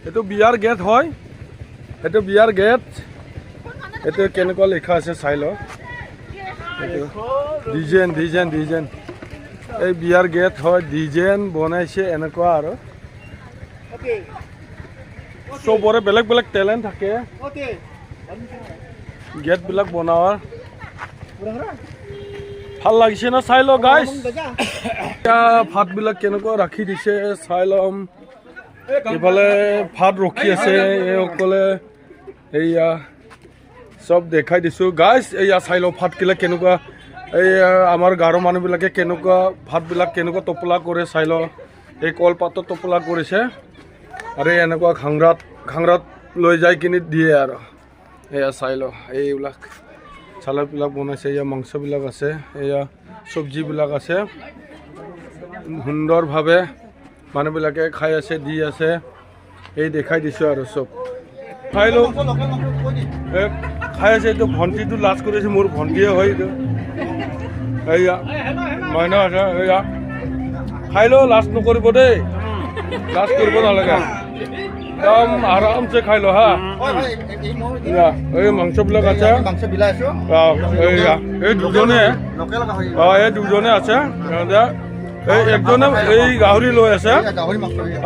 এইটো বিয়াৰ গেট হয়, এইটো বিয়াৰ গেট। এইটো কেনেকুৱা লিখা আছে চাই ল। এইটো ডিজাইন ডিজাইন ডিজাইন এই বিয়াৰ গেট হয়, ডিজাইন বনাইছে এনেকুৱা আৰু চবৰে বেলেগ বেলেগ টেলেণ্ট থাকে গেটবিলাক বনোৱাৰ। ভাল লাগিছে না চাই ল গাইছ। ভাতবিলাক কেনেকুৱা ৰাখি দিছে চাই ল'ম। এইফালে ভাত ৰখি আছে এইসকলে, এইয়া চব দেখাই দিছোঁ গাইছ। এইয়া চাই লওঁ ভাতবিলাক কেনেকুৱা, এই আমাৰ গাঁৱৰ মানুহবিলাকে কেনেকুৱা ভাতবিলাক কেনেকুৱা টোপোলা কৰে চাই লওঁ। এই কলপাতত টোপোলা কৰিছে আৰু এনেকুৱা ঘাংৰাত লৈ যাই কিনি দিয়ে আৰু এয়া চাই লওঁ। এইবিলাক চালাডবিলাক বনাইছে, এয়া মাংসবিলাক আছে, এয়া চব্জিবিলাক আছে। সুন্দৰভাৱে মানুহবিলাকে খাই আছে, দি আছে। এই দেখাই দিছোঁ আৰু চব খাই লওঁ। খাই আছে এইটো ভণ্টিটো লাজ কৰিছে, মোৰ ভণ্টিয়ে হয় এইটো। এইয়া মইনা আছে, এইয়া খাই লওঁ, লাজ নকৰিব দেই, লাজ কৰিব নালাগে, একদম আৰামছে খাই লো হা। এই মাংসবিলাক আছে, এইয়া এই দুজনে এই দুজনে আছে। এই একজনে এই গাহৰি লৈ আছে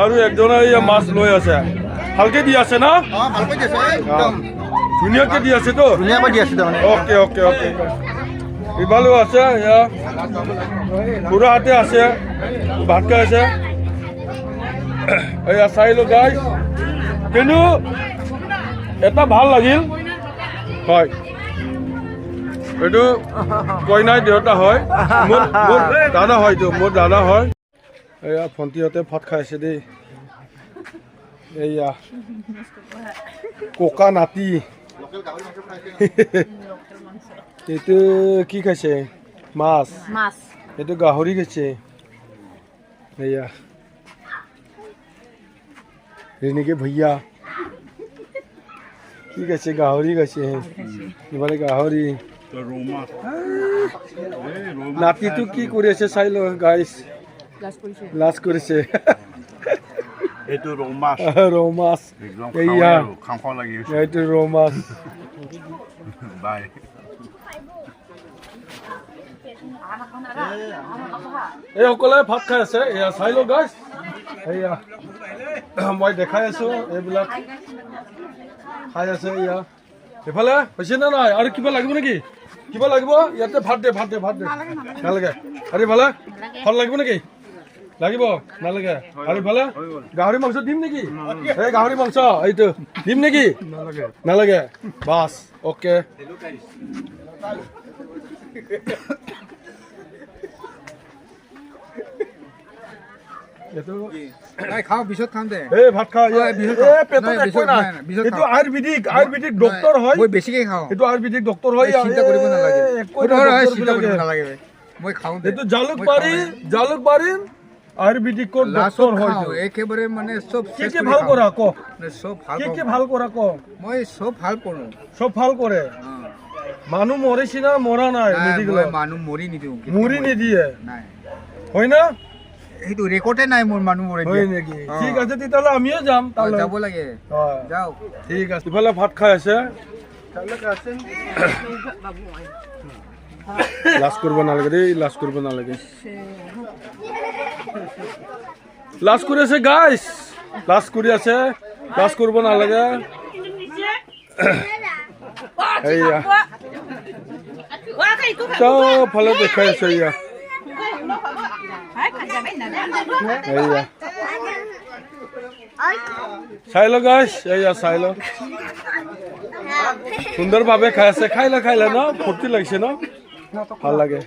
আৰু একজনে এই মাছ লৈ আছে। ভালকে দি আছে না, ধুনীয়াকে দি আছে তো। Okay okay okay. ইফালেও আছে, খুড়াহাতে আছে, ভাত খাই আছে। এয়া চাই লো গাইছ। কিন্তু এটা ভাল লাগিল, হয় এইটো কইনাই দেউতা হয়, মোৰ দাদা হয়, এইটো মোৰ দাদা হয়। এয়া ভণ্টিহঁতে ভাত খাইছে দেই। এইয়া ককা নাতি এইটো কি খাইছে, মাছ। এইটো গাহৰি খাইছে। এইয়া ৰেণিকে ভैया কি খাইছে, গাহৰি খাইছে। ইফালে গাহৰি। নাতিটো কি কৰি আছে চাই ল গাইছ, লাজ কৰিছে। এইটো ৰৌ মাছ, ৰৌ মাছ। এইয়া এইটো ৰৌ মাছ। বাই এইসকলে ভাত খাই আছে, এয়া চাই ল গাইছ। এইয়া মই দেখাই আছো, এইবিলাক খাই আছে। এয়া এইফালে হৈছে নে নাই, আৰু কিবা লাগিব নেকি, কিবা লাগিব ইয়াতে? ভাত দে ভাত দে ভাত দে, নালাগে। আৰু ইফালে ফল লাগিব নেকি, লাগিব নালাগে? আৰু ইফালে গাহৰি মাংস দিম নেকি, এই গাহৰি মাংস এইটো দিম নেকি, নালাগে? Bus okay. ভাত খাওঁ, আয়ুৰ্বেদিক ডক্তৰ হয়, বেছিকে খাওঁ। এইটো আয়ুৰ্বেদিক ডক্তৰ হয়, চিন্তা কৰিব নালাগে। এইটো জালুকবাৰী আয়ুৰ্বেদিকৰ ডক্তৰ হয়। একেবাৰে মানে চব কি ভাল কৰা ক, চব ভাল কৰা ক। মই চব ভাল কৰোঁ, চব ভাল কৰে। মানুহ মৰিছে না মৰা নাই? মানুহ মৰি নিদিওঁ, মৰি নিদিয়ে, নাই হয় না? সেইটো ৰেকৰ্ডে নাই মোৰ মানুহ মৰি হয় নেকি? ঠিক আছে তেতিয়াহ'লে আমিও যাম, যাব লাগে, যাওক। ঠিক আছে। ইফালে ভাত খাই আছে। লাজ কৰিব নালাগে দেই, লাজ কৰিব নালাগে। লাজ কৰি আছে গাইছ, লাজ কৰি আছে, লাজ কৰিব নালাগে। এইয়া চবফালে দেখাই আছে। এইয়া এইয়া চাই ল গাইছ, এইয়া চাই ল, সুন্দৰভাৱে খাই আছে। খাইলে ন, ফূৰ্তি লাগিছে ন, ভাল লাগে।